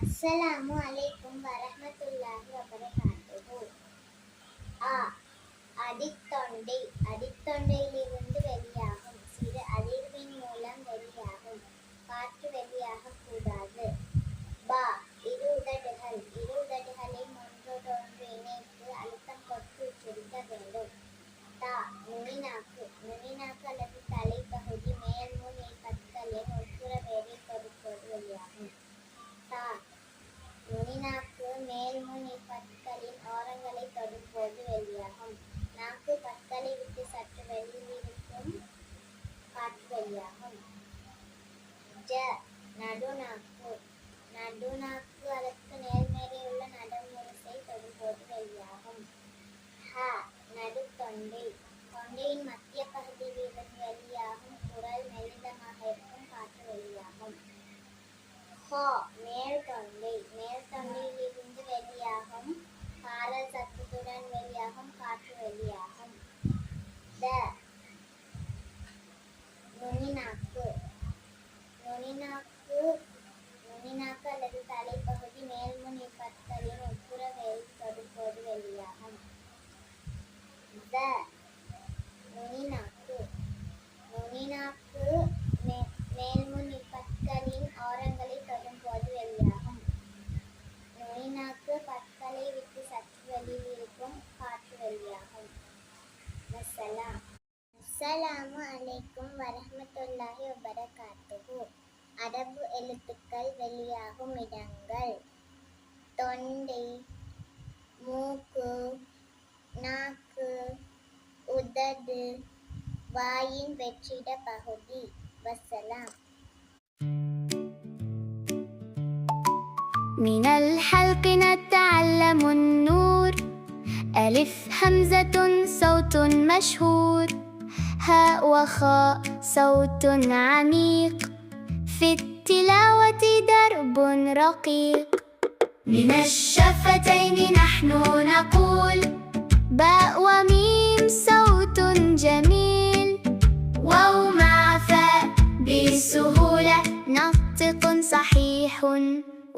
அஸ்ஸலாமு அலைக்கும் வரஹ்மத்துல்லாஹி வபரகாத்துஹு. அ அடித்தொண்டை அடித்தொண்டையிலிருந்து வெளியாகும் சிறு அதிர்வின் மூலம் வெளியாகும் காற்று வெளியாகக் கூடாது. ப இரு உதடுகளை ஒன்றோடொன்று இணைத்து அழுத்தம் கொடுத்து உச்சரிக்க வேண்டும். த நுனிநாக்கு அல்லது தலைப்பகுதி மேல் முன் பற்களின் உட்புற வேரை தொடுப்போது வெளியாகும். த நுனிநாக்கு மேல் முன் பற்களின் ஓரங்களை தொடும்போது வெளியாகும். நாக்கு பற்களை விட்டு சற்று வெளியிலிருக்கும் காற்று வெளியாகும். ஜ நடுநாக்கு அதற்கு நேர்மேலே உள்ள நடுமுரிசை தொடும்போது வெளியாகும். ஹ தொண்டையின் மத்திய பகுதியிலிருந்து வெளியாகும் குரல் மெல்லிதமாக இருக்கும் காற்று வெளியாகும். ஹ மேல் தொண்டையிலிருந்து வெளியாகும் காரல் சத்தத்துடன் வெளியாகும் காற்று வெளியாகும். த நுனிநாக்கு அல்லது தலைப்பகுதி மேல்முன் பற்களின் உட்புற வேரை தொடும்போது வெளியாகும். த நுனிநாக்கு மேல்முன் பற்களின் ஓரங்களை தொடும்போது வெளியாகும். நுனிநாக்கு பற்களை விட்டு சற்று வெளியில் இருக்கும் காற்று வெளியாகும். அஸ்ஸலாமு அலைக்கும் வரஹ்மத்துல்லாஹி வபரகாத்துஹு. அரபு எழுத்துக்கள் வெளியாகும் இடங்கள்: தொண்டை, மூக்கு, நாக்கு, உதடு, வாயின் வெற்றிட பகுதி. வசலாம். من الحلق نتعلم النور. ألف همزة صوت مشهور. هاء وخاء صوت عميق. في التلاوة درب رقيق. من الشفتين نحن نقول. باء وميم صوت جميل. واو مع فاء بسهولة نطق صحيح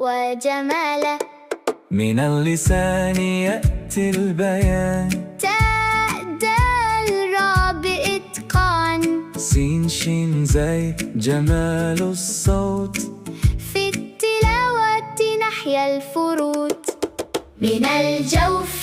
وجمالا. من اللسان يأتي البيان. تاء دال راء بإتقان. سين شين زي جمال الصوت. في التلاوة نحيا الفروت. من الجوف